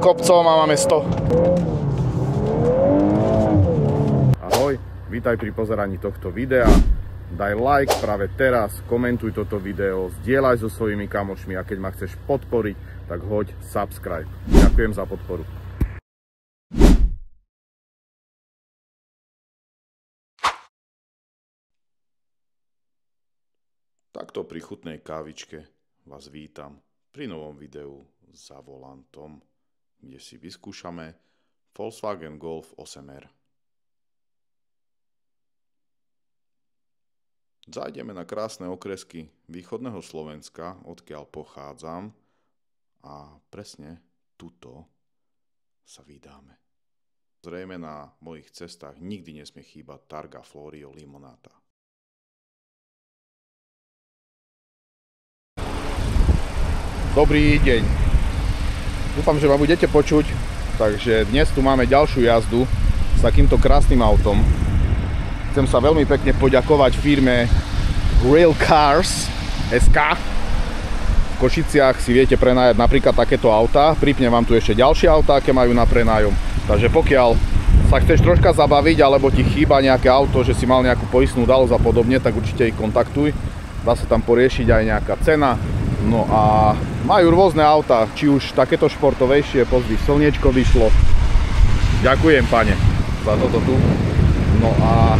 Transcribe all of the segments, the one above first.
kopcom a máme 100. Ahoj, vítaj pri pozeraní tohto videa. Daj like práve teraz, komentuj toto video, zdieľaj so svojimi kamošmi a keď ma chceš podporiť, tak hoď subscribe. Ďakujem za podporu. Takto pri chutnej kávičke vás vítam pri novom videu za volantom, kde si vyskúšame Volkswagen Golf 8R. Zajdeme na krásne okresky východného Slovenska, odkiaľ pochádzam, a presne tuto sa vydáme. Zrejme na mojich cestách nikdy nesmie chýbať Targa Florio Limonata. Dobrý deň. Dúfam, že ma budete počuť, takže dnes tu máme ďalšiu jazdu s takýmto krásnym autom. Chcem sa veľmi pekne poďakovať firme Railcars SK. V Košiciach si viete prenajať napríklad takéto autá. Pripnem vám tu ešte ďalšie autá, aké majú na prenájom. Takže pokiaľ sa chceš troška zabaviť, alebo ti chýba nejaké auto, že si mal nejakú poistnú udalosť a podobne, tak určite ich kontaktuj. Dá sa tam poriešiť aj nejaká cena. No a majú rôzne autá, či už takéto športovejšie, pozri, slniečko vyšlo. Ďakujem, pane, za toto tu. No a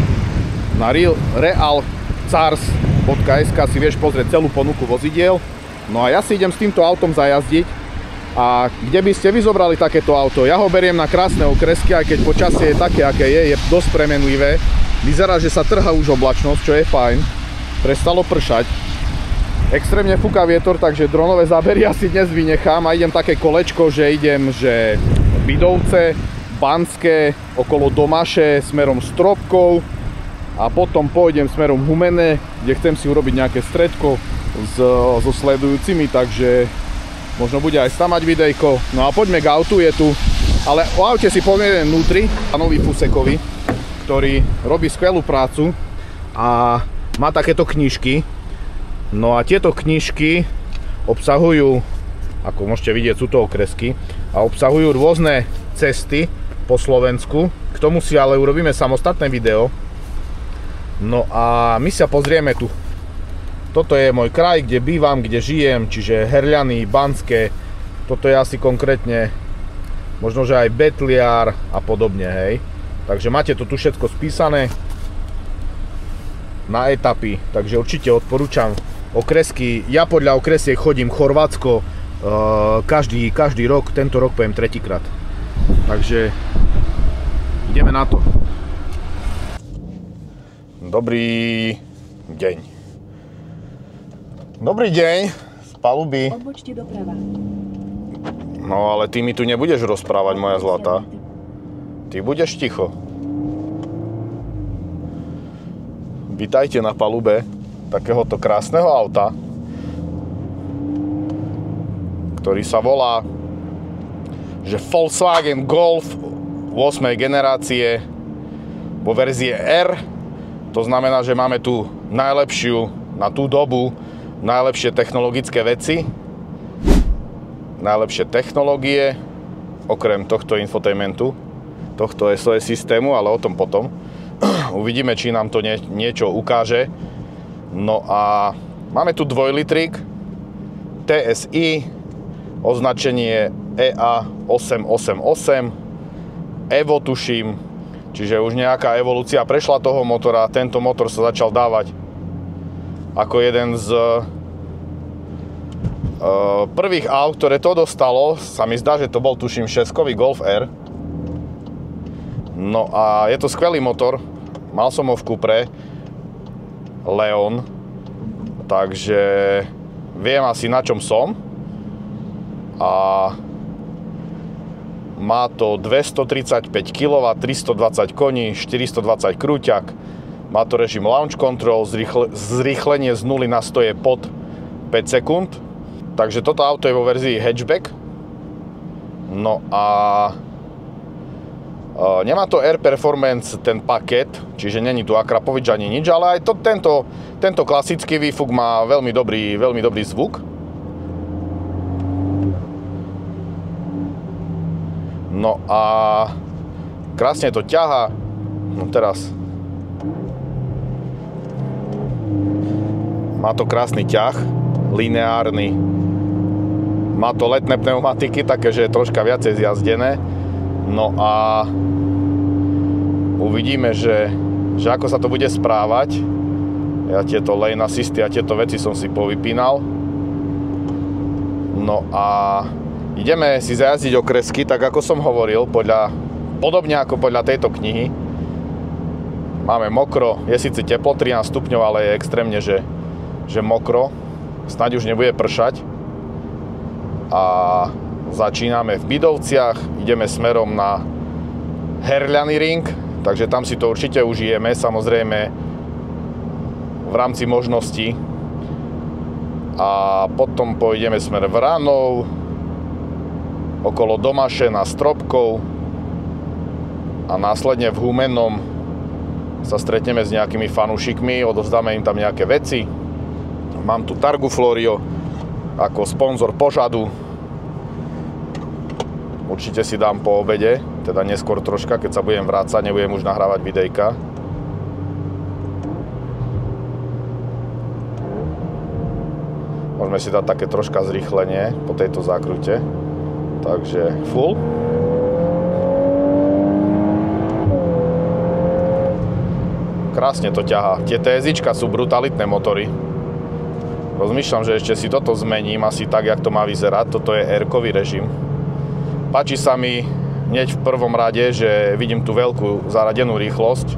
na realcars.sk si vieš pozrieť celú ponuku vozidiel. No a ja si idem s týmto autom zajazdiť. A kde by ste vy zobrali takéto auto? Ja ho beriem na krásne okresky, aj keď počasie je také, aké je dosť premenlivé. Vyzerá, že sa trhá už oblačnosť, čo je fajn. Prestalo pršať. Extrémne fúka vietor, takže dronové zábery asi dnes vynechám a idem také kolečko, že idem, že Bidovce, Banské, okolo Domaše, smerom Stropkov a potom pôjdem smerom Humene, kde chcem si urobiť nejaké stredko so sledujúcimi, takže možno bude aj tam mať videjko. No a poďme k autu, je tu, ale o aute si poviem jeden vnútri, Janovi Fusekovi, ktorý robí skvelú prácu a má takéto knižky. No a tieto knižky obsahujú, ako môžete vidieť, sú to okresky a obsahujú rôzne cesty po Slovensku. K tomu si ale urobíme samostatné video. No a my sa pozrieme tu. Toto je môj kraj, kde bývam, kde žijem, čiže Herľany, Banské. Toto je asi konkrétne možno, že aj Betliar a podobne, hej. Takže máte to tu všetko spísané na etapy, takže určite odporúčam okresky. Ja podľa okresiek chodím Chorvátsko každý rok, tento rok poviem tretíkrát. Takže ideme na to. Dobrý deň. Dobrý deň z paluby. Odbočte doprava. No ale ty mi tu nebudeš rozprávať, moja zlatá. Ty budeš ticho. Vítajte na palube takéhoto krásneho auta, ktorý sa volá že Volkswagen Golf 8. generácie vo verzie R. To znamená, že máme tu najlepšiu na tú dobu, najlepšie technologické veci, najlepšie technológie, okrem tohto infotainmentu, tohto SOS systému, ale o tom potom. Uvidíme, či nám to niečo ukáže. No a máme tu 2-litrík TSI, označenie EA888, Evo tuším, čiže už nejaká evolúcia prešla toho motora. Tento motor sa začal dávať ako jeden z prvých aut, ktoré to dostalo. Sa mi zdá, že to bol tuším 6-kový Golf R. No a je to skvelý motor. Mal som ho v Cupre Leon, takže viem asi na čom som. A má to 235 kW, 320 koní, 420 krúťak. Má to režim launch control, zrýchlenie z 0 na 100 je pod 5 sekúnd. Takže toto auto je vo verzii hatchback. No a nemá to Air Performance ten paket, čiže není tu Akrapovič ani nič, ale aj tento klasický výfuk má veľmi dobrý zvuk. No a krásne to ťaha. No teraz má to krásny ťah, lineárny. Má to letné pneumatiky, také, že je troška viacej zjazdené. No a uvidíme, že ako sa to bude správať. Ja tieto lane assisty a tieto veci som si povypínal. No a ideme si zajazdiť okresky, tak ako som hovoril, podobne ako podľa tejto knihy. Máme mokro, je síce teplo, 13 stupňov, ale je extrémne, že mokro. Snáď už nebude pršať. A začíname v Bydovciach, ideme smerom na Herľany ring, takže tam si to určite užijeme, samozrejme v rámci možností. A potom pôjdeme smer Vranov, okolo Domaše na Stropkov a následne v Humennom sa stretneme s nejakými fanúšikmi, odovzdáme im tam nejaké veci. Mám tu Targu Florio ako sponzor požadu. Určite si dám po obede, teda neskôr troška, keď sa budem vrácať, nebudem už nahrávať videjka. Môžeme si dať také troška zrýchlenie po tejto zákrute. Takže full. Krásne to ťahá. Tie TSIčka sú brutalitné motory. Rozmýšľam, že ešte si toto zmením, asi tak, jak to má vyzerať. Toto je R-kový režim. Páči sa mi hneď v prvom rade, že vidím tú veľkú zaradenú rýchlosť.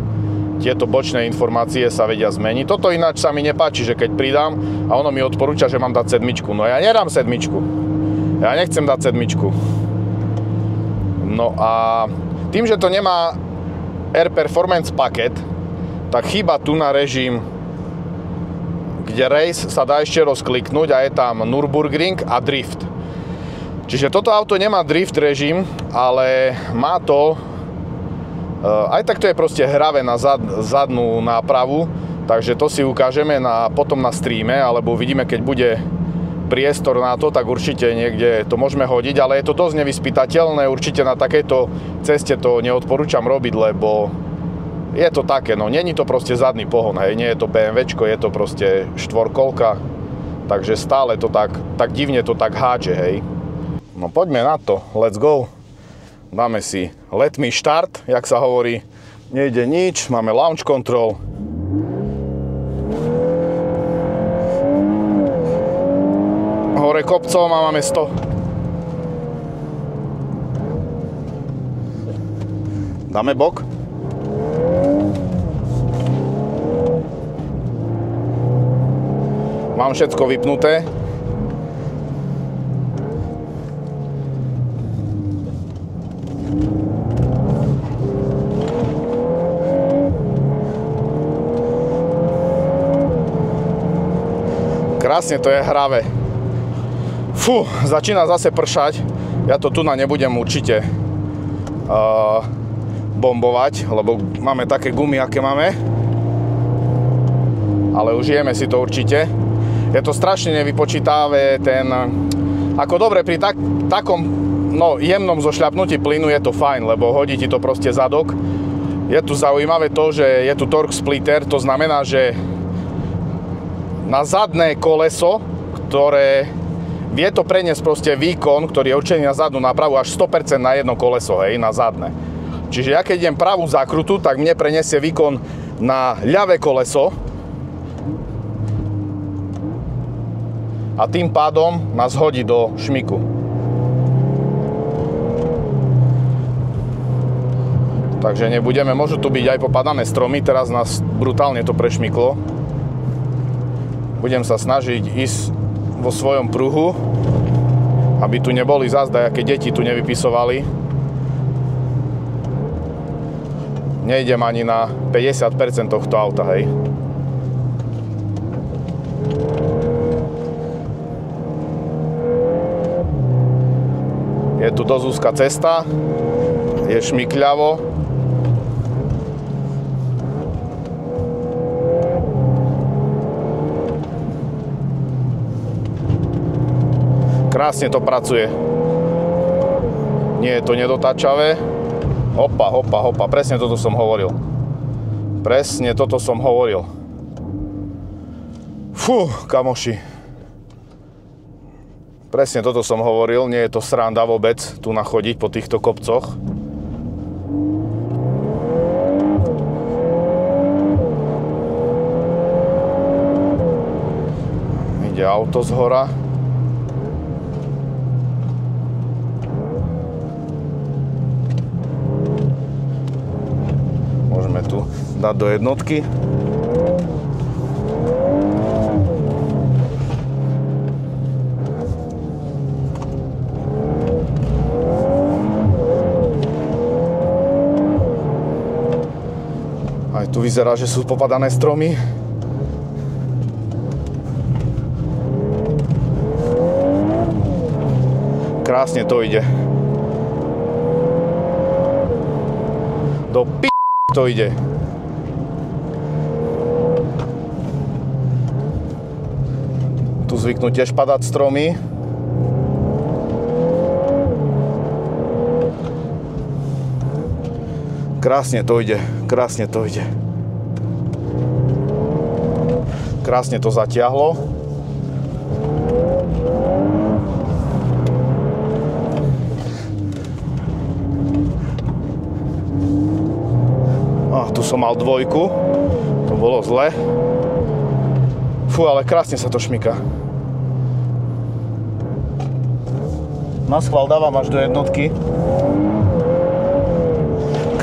Tieto bočné informácie sa vedia zmeniť. Toto ináč sa mi nepáči, že keď pridám a ono mi odporúča, že mám dať 7. No ja nedám 7. Ja nechcem dať 7. No a tým, že to nemá R Performance paket, tak chýba tu na režim, kde race sa dá ešte rozkliknúť a je tam Nürburgring a drift. Čiže toto auto nemá drift režim, ale má to, aj tak to je proste hravé na zadnú nápravu, takže to si ukážeme potom na streame, alebo vidíme, keď bude priestor na to, tak určite niekde to môžeme hodiť, ale je to dosť nevyspytateľné, určite na takejto ceste to neodporúčam robiť, lebo je to také, no není to proste zadný pohon, hej, nie je to BMWčko, je to proste štvorkolka, takže stále to tak divne to tak hádže, hej. No poďme na to, let's go. Dáme si let me start, jak sa hovorí, nejde nič, máme launch control. Hore kopcom a máme 100. Dáme bok. Mám všetko vypnuté. Krásne to je hravé. Fú, začína zase pršať. Ja to tu nebudem určite bombovať, lebo máme také gumy, aké máme. Ale užijeme si to určite. Je to strašne nevypočítavé, ako dobre pri takom jemnom zošľapnutí plynu je to fajn, lebo hodí ti to proste zadok. Je tu zaujímavé to, že je tu torque splitter, to znamená, že na zadné koleso, ktoré vie to preniesť proste výkon, ktorý je určený na zadnú nápravu, až 100% na jedno koleso, hej, na zadné. Čiže ja keď idem pravú zákrutu, tak mne preniesie výkon na ľavé koleso a tým pádom nás hodí do šmiku. Takže nebudeme, môžu tu byť aj popadané stromy, teraz nás brutálne to prešmyklo. Budem sa snažiť ísť vo svojom pruhu, aby tu neboli zás dajaké deti tu nevypisovali. Nejdem ani na 50% tohto auta, hej. Je tu dosť úzka cesta, je šmykľavo. Krásne to pracuje. Nie je to nedotáčavé. Hopa, hopa, hopa. Presne toto som hovoril. Presne toto som hovoril. Fú, kamoši. Presne toto som hovoril. Nie je to sranda vôbec tu nachodiť po týchto kopcoch. Ide auto zhora. Môžeme tu dať do jednotky. Aj tu vyzerá, že sú popadané stromy. Krásne to ide. Do to ide. Tu zvyknú tiež padať stromy. Krásne to ide. Krásne to ide. Krásne to zatiahlo. Tu som mal dvojku, to bolo zle. Fú, ale krásne sa to šmyká. Na schvál dávam až do jednotky.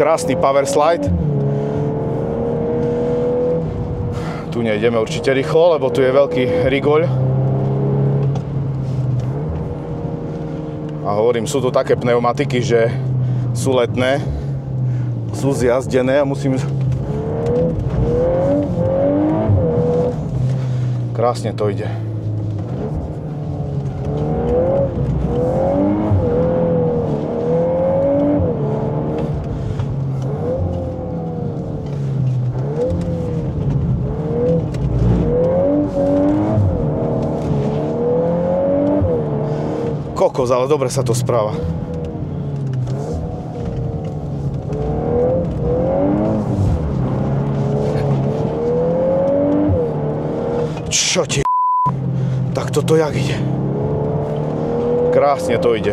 Krásny power slide. Tu nejdeme určite rýchlo, lebo tu je veľký rigoľ. A hovorím, sú tu také pneumatiky, že sú letné. Sú zjazdené a musím... Krásne to ide. Kokos, ale dobre sa to správa. Čo ti... Tak toto jak ide? Krásne to ide.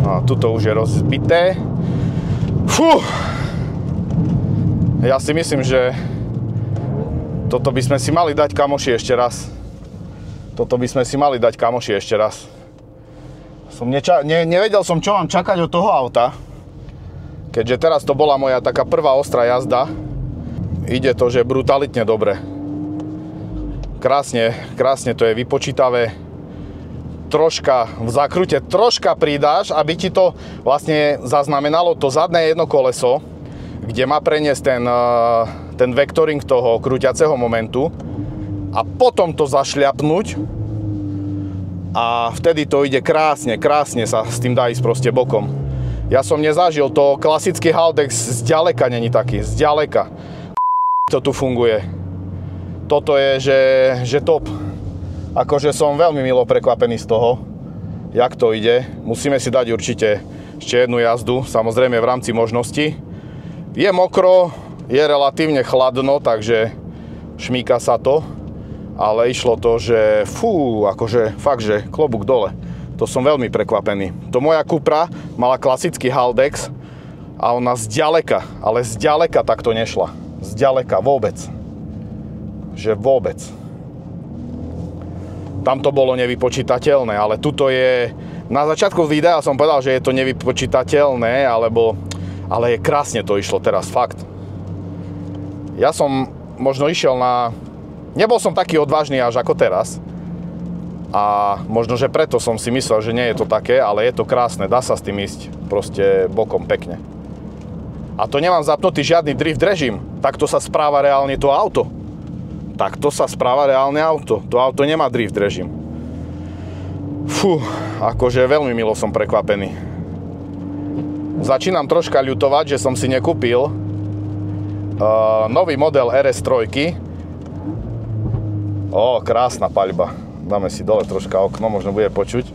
A tuto už je rozbité. Fú! Ja si myslím, že toto by sme si mali dať, kamoši, ešte raz. Toto by sme si mali dať, kamoši, ešte raz. Nevedel som, čo mám čakať od toho auta. Keďže teraz to bola moja taká prvá ostrá jazda. Ide to, že brutalitne dobre. Krásne to je vypočítavé. Troška v zákrute, troška pridáš, aby ti to vlastne zaznamenalo to zadné jedno koleso, kde má preniesť ten vektoring toho krúťaceho momentu a potom to zašľapnúť a vtedy to ide krásne sa s tým dá ísť proste bokom. Ja som nezažil to, klasický Haldex zďaleka není taký, zďaleka. To tu funguje. Toto je, že top. Akože som veľmi milo prekvapený z toho, jak to ide. Musíme si dať určite ešte jednu jazdu, samozrejme v rámci možností. Je mokro, je relatívne chladno, takže šmíka sa to. Ale išlo to, že fú, akože fakt, že klobúk dole. To som veľmi prekvapený. To moja Cupra mala klasický Haldex a ona zďaleka, ale zďaleka takto nešla. Zďaleka, vôbec. Že vôbec. Tam to bolo nevypočítateľné, ale tuto je... Na začiatku videa som povedal, že je to nevypočítateľné, ale je krásne to išlo teraz, fakt. Ja som možno išiel na... Nebol som taký odvážny až ako teraz. A možno, že preto som si myslel, že nie je to také, ale je to krásne, dá sa s tým ísť proste bokom pekne. A to nemám zapnutý žiadny drift režim. Takto sa správa reálne to auto. Takto sa správa reálne auto. To auto nemá drift režim. Fú, akože veľmi milo som prekvapený. Začínam troška ľutovať, že som si nekúpil nový model RS3. Krásna paľba. Dáme si dole troška okno, možno bude počuť.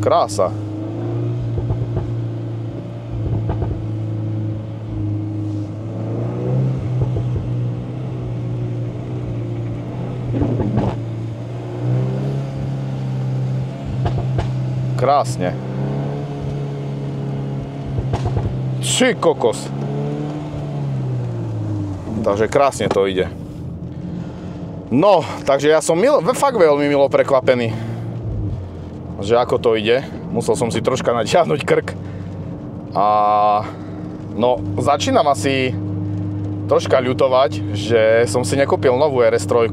Krása. Krásne. Či kokos. Takže krásne to ide. No, takže ja som fakt veľmi milo prekvapený, že ako to ide. Musel som si troška natiahnuť krk. A no, začínam asi troška ľutovať, že som si nekúpil novú RS3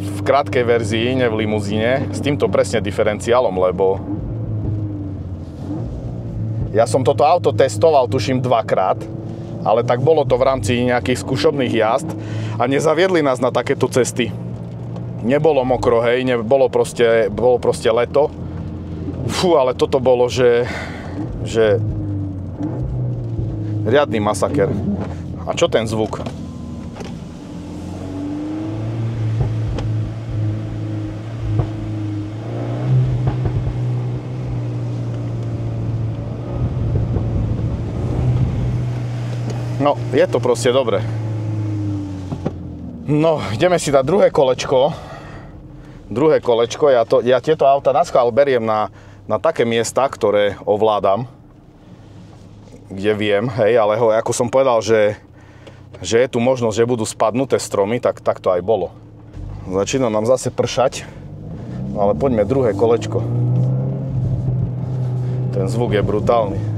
v krátkej verzii, ne v limuzíne, s týmto presne diferenciálom, lebo ja som toto auto testoval, tuším, 2-krát, ale tak bolo to v rámci nejakých skúšobných jazd a nezaviedli nás na takéto cesty. Nebolo mokro, hej, bolo proste leto. Fú, ale toto bolo, že riadny masaker. A čo ten zvuk? No, je to proste dobre. No, ideme si dať druhé kolečko. Ja tieto auta na schvál beriem na také miesta, ktoré ovládam. Kde viem, hej, ale ako som povedal, že je tu možnosť, že budú spadnuté stromy, tak to aj bolo. Začína nám zase pršať, ale poďme druhé kolečko. Ten zvuk je brutálny.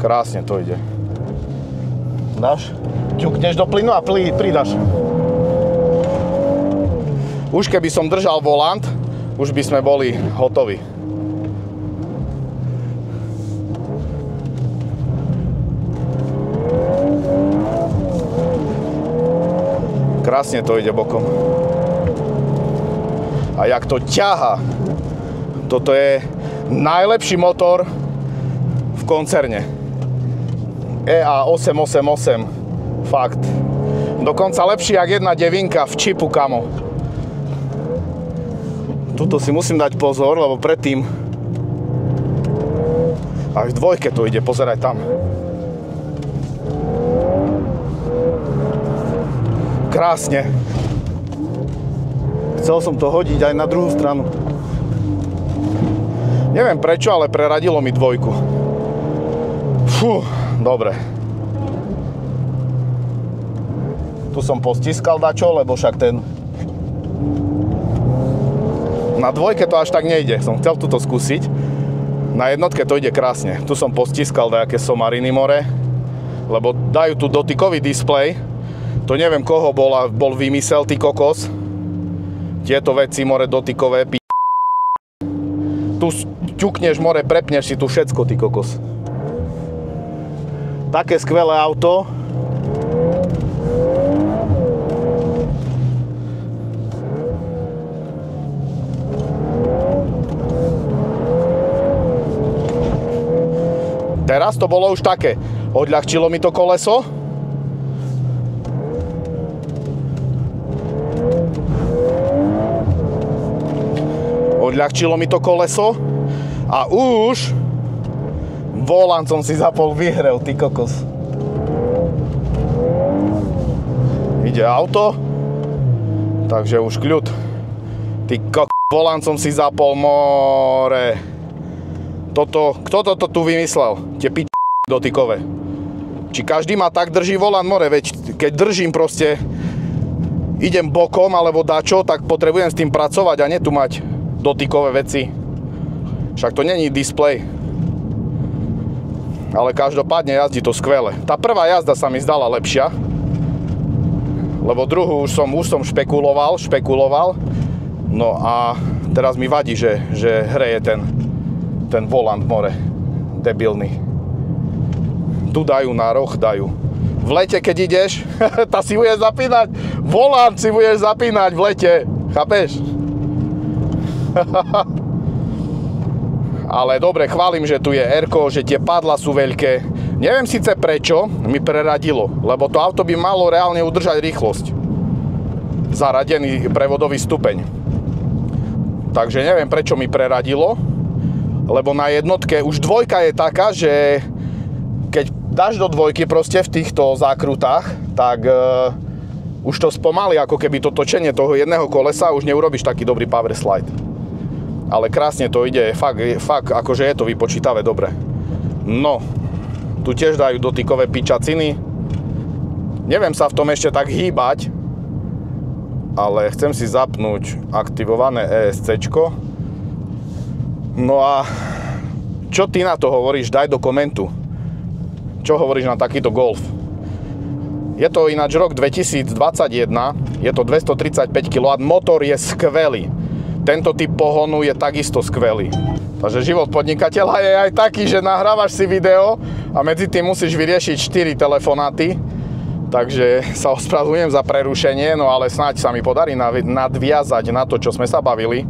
Krásne to ide. Dáš? Ťukneš do plynu a pridáš. Už keby som držal volant, už by sme boli hotoví. Krásne to ide bokom. A jak to ťaha. Toto je najlepší motor v koncerne. EA888, fakt. Dokonca lepší jak 1.9 v čipu, kamo. Tuto si musím dať pozor, lebo predtým aj v dvojke to ide, pozeraj tam. Krásne. Chcel som to hodiť aj na druhú stranu. Neviem prečo, ale preradilo mi dvojku. Fú. Dobre. Tu som postiskal dačo, lebo však ten... Na dvojke to až tak nejde. Som chcel túto skúsiť. Na jednotke to ide krásne. Tu som postiskal dajaké somariny more, lebo dajú tu dotykový displej. To neviem koho bol vymysel, ty kokos. Tieto veci more dotykové, Tu ťukneš more, prepneš si tu všetko, ty kokos. Také skvelé auto. Teraz to bolo už také. Odľahčilo mi to koleso. Odľahčilo mi to koleso. A už... volant som si zapol vyhrel, ty kokos. Ide auto. Takže už kľud. Ty kokos, volant som si zapol, more. Kto toto tu vymyslel? Tie dotykové. Či každý ma tak drží volant, more, veď keď držím proste, idem bokom alebo dačo, tak potrebujem s tým pracovať a nie tu mať dotykové veci. Však to není displej. Ale každopádne jazdí to skvele. Tá prvá jazda sa mi zdala lepšia, lebo druhú už som špekuloval. No a teraz mi vadí, že hreje ten volant more. Debilný. Tu dajú na roh, dajú. V lete, keď ideš, tá si budeš zapínať, volant si budeš zapínať v lete. Chápeš? Ale dobre, chválim, že tu je R-ko, že tie padla sú veľké. Neviem síce prečo mi preradilo, lebo to auto by malo reálne udržať rýchlosť. zaradený prevodový stupeň. Takže neviem, prečo mi preradilo, lebo na jednotke už dvojka je taká, že keď dáš do dvojky proste v týchto zákrutách, tak už to spomalí, ako keby to točenie toho jedného kolesa, už neurobiš taký dobrý power slide. Ale krásne to ide, fakt akože je to vypočítavé dobre. No, tu tiež dajú dotykové pičaciny. Neviem sa v tom ešte tak hýbať, ale chcem si zapnúť aktivované ESCčko. No a čo ty na to hovoríš? Daj do komentu. Čo hovoríš na takýto Golf? Je to ináč rok 2021, je to 235 kW, motor je skvelý. Tento typ pohonu je takisto skvelý. Takže život podnikateľa je aj taký, že nahrávaš si video a medzi tým musíš vyriešiť 4 telefonáty. Takže sa ospravedlňujem za prerušenie, no ale snáď sa mi podarí nadviazať na to, čo sme sa bavili.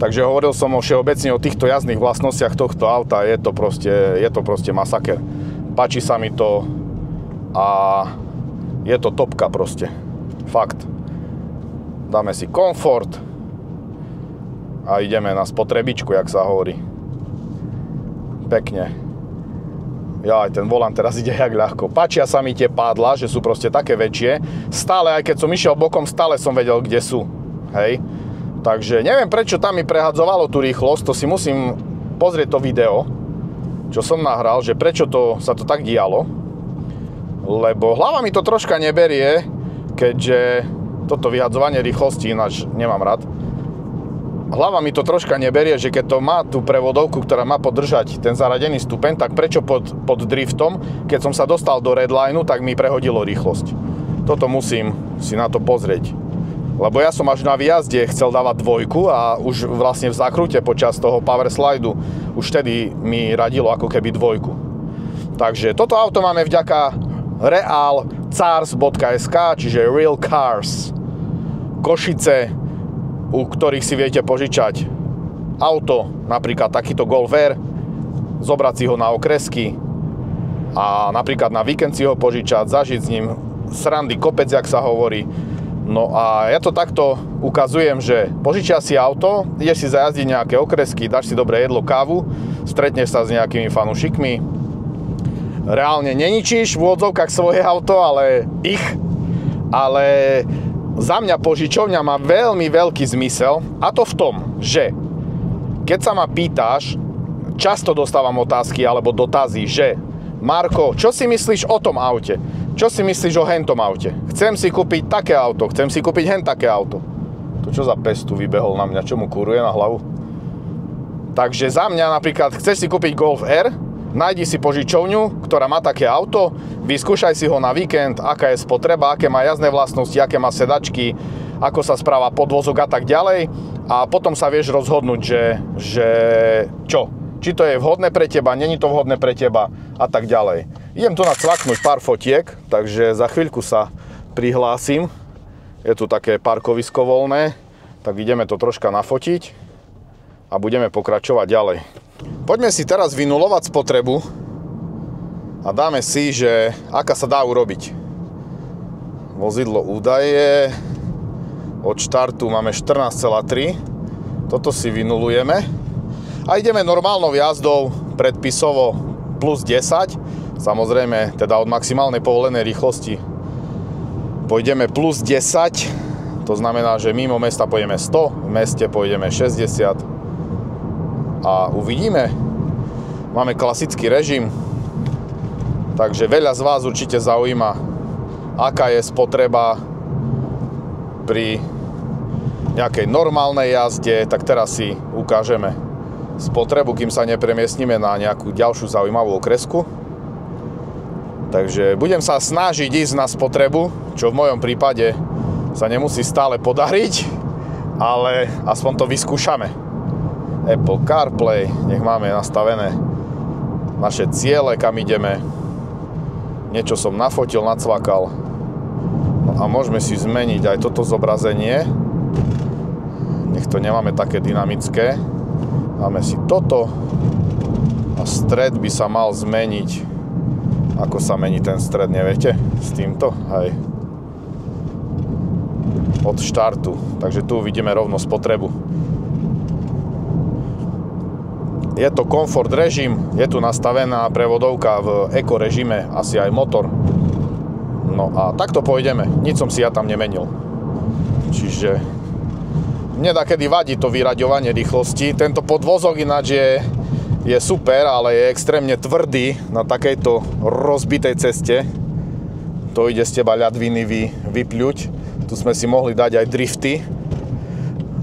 Takže hovoril som všeobecne o týchto jazdných vlastnostiach tohto auta, je to proste masaker. Páči sa mi to a je to topka proste. Fakt. Dáme si komfort a ideme na spotrebičku, jak sa hovorí. Pekne. Aj ten volant teraz ide jak ľahko. Páčia sa mi tie pádla, že sú proste také väčšie. Stále, aj keď som išiel bokom, stále som vedel, kde sú. Hej. Takže neviem, prečo tam mi prehadzovalo tú rýchlosť. To si musím pozrieť to video, čo som nahral, že prečo sa to tak dialo. Lebo hlava mi to troška neberie, keďže toto vyhadzovanie rýchlosti ináč nemám rád. Hlava mi to troška neberie, že keď to má tú prevodovku, ktorá má podržať ten zaradený stupeň, tak prečo pod driftom, keď som sa dostal do redlineu, tak mi prehodilo rýchlosť. Toto musím si na to pozrieť. Lebo ja som až na výjazde chcel dávať dvojku a už vlastne v zákrute počas toho power slideu už vtedy mi radilo ako keby dvojku. Takže toto auto máme vďaka realcars.sk, čiže Real Cars Košice, u ktorých si viete požičať auto, napríklad takýto Golf R, zobrať si ho na okresky a napríklad na víkend si ho požičať, zažiť s ním srandy kopec, jak sa hovorí. No a ja to takto ukazujem, že požičia si auto, ideš si zajazdiť nejaké okresky, dáš si dobré jedlo, kávu, stretneš sa s nejakými fanúšikmi, reálne neničíš v úvodzovkách svoje auto, ale za mňa požičovňa má veľmi veľký zmysel, a to v tom, že keď sa ma pýtaš, často dostávam otázky alebo dotazy, že Marko, čo si myslíš o tom aute? Čo si myslíš o hentom aute? Chcem si kúpiť také auto, chcem si kúpiť hen také auto. To čo za pes tu vybehol na mňa, čo mu kuruje na hlavu? Takže za mňa napríklad, chceš si kúpiť Golf R, nájdi si požičovňu, ktorá má také auto, vyskúšaj si ho na víkend, aká je spotreba, aké má jazdné vlastnosti, aké má sedačky, ako sa správa podvozok a tak ďalej. A potom sa vieš rozhodnúť, že čo? Či to je vhodné pre teba, není to vhodné pre teba a tak ďalej. Idem tu nacvaknúť pár fotiek, takže za chvíľku sa prihlásim. Je tu také parkovisko voľné, tak ideme to troška nafotiť a budeme pokračovať ďalej. Poďme si teraz vynulovať spotrebu a dáme si, že aká sa dá urobiť. Vozidlo údaje, od štartu máme 14,3, toto si vynulujeme a ideme normálnou jazdou, predpisovo plus 10, samozrejme teda od maximálnej povolenej rýchlosti pôjdeme plus 10, to znamená, že mimo mesta pôjdeme 100, v meste pôjdeme 60 a uvidíme. Máme klasický režim, takže veľa z vás určite zaujíma, aká je spotreba pri nejakej normálnej jazde, tak teraz si ukážeme spotrebu, kým sa nepremiestnime na nejakú ďalšiu zaujímavú okresku. Takže budem sa snažiť ísť na spotrebu, čo v mojom prípade sa nemusí stále podariť, ale aspoň to vyskúšame. Apple CarPlay, nech máme nastavené naše ciele, kam ideme. Niečo som nafotil, nacvakal. No a môžeme si zmeniť aj toto zobrazenie. Nech to nemáme také dynamické. Dáme si toto a stred by sa mal zmeniť. Ako sa mení ten stred, neviete? S týmto, hej. od štartu. Takže tu vidíme rovno spotrebu. Je to komfort režim, je tu nastavená prevodovka v eko režime, asi aj motor. No a takto pôjdeme, nič som si ja tam nemenil. Čiže mne dakedy vadí to vyraďovanie rýchlosti. Tento podvozok ináč je super, ale je extrémne tvrdý na takejto rozbitej ceste. To ide z teba ľadviny vypľuť. Tu sme si mohli dať aj drifty,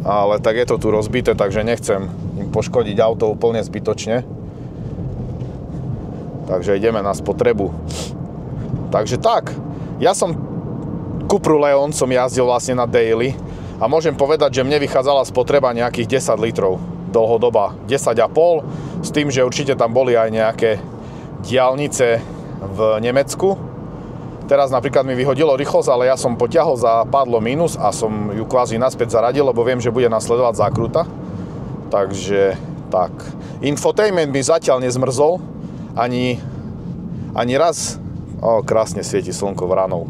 ale tak je to tu rozbité, takže nechcem im poškodiť auto úplne zbytočne. Takže ideme na spotrebu. Takže tak, ja som Cupru Leon som jazdil vlastne na daily a môžem povedať, že mne vychádzala spotreba nejakých 10 litrov dlhodoba. 10,5 s tým, že určite tam boli aj nejaké diaľnice v Nemecku. Teraz napríklad mi vyhodilo rýchlosť, ale ja som potiahol za pádlo minus a som ju kvázi naspäť zaradil, lebo viem, že bude nasledovať zákruta. Takže tak. Infotainment mi zatiaľ nezmrzol. Ani raz. Krásne svieti slnko v ranou.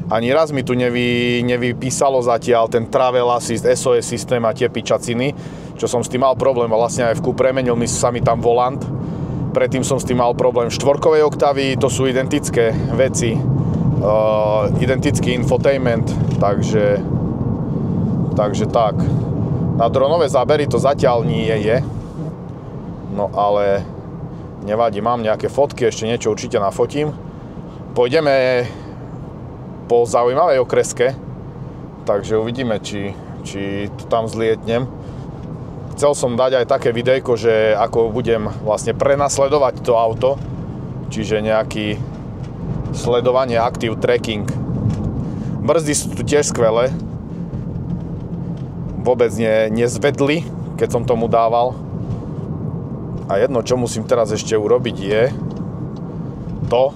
Ani raz mi tu nevypísalo zatiaľ ten Travel Assist, SOS systém a tie pičaciny, čo som s tým mal problém. Vlastne aj v Cupre menil sa mi tam volant. Predtým som s tým mal problém. Štvorkovej oktávy, to sú identické veci. Identický infotainment. Takže tak. Na dronové zábery to zatiaľ nie je. No ale nevadí, mám nejaké fotky, ešte niečo určite nafotím. Pôjdeme po zaujímavej okreske, takže uvidíme, či to tam zlietnem. Chcel som dať aj také videjko, že ako budem vlastne prenasledovať to auto, čiže nejaký sledovanie, active tracking. Brzdy sú tu tiež skvelé. Vôbec nezvedli, keď som tomu dával. A jedno, čo musím teraz ešte urobiť, je to,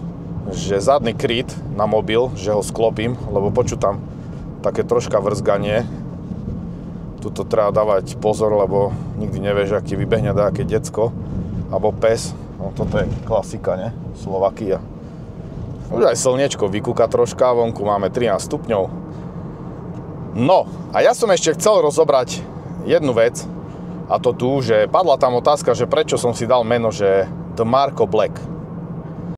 že zadný kryt na mobil, že ho sklopím, lebo počutam také troška vrzganie. Tuto treba dávať pozor, lebo nikdy nevieš, aký vybehne nejaké decko alebo pes. No toto je klasika, ne? Slovakia. Už aj slniečko vykúka troška, vonku máme 13 stupňov. No, a ja som ešte chcel rozobrať jednu vec, a to tu, že padla tam otázka, že prečo som si dal meno, že The Marco Black.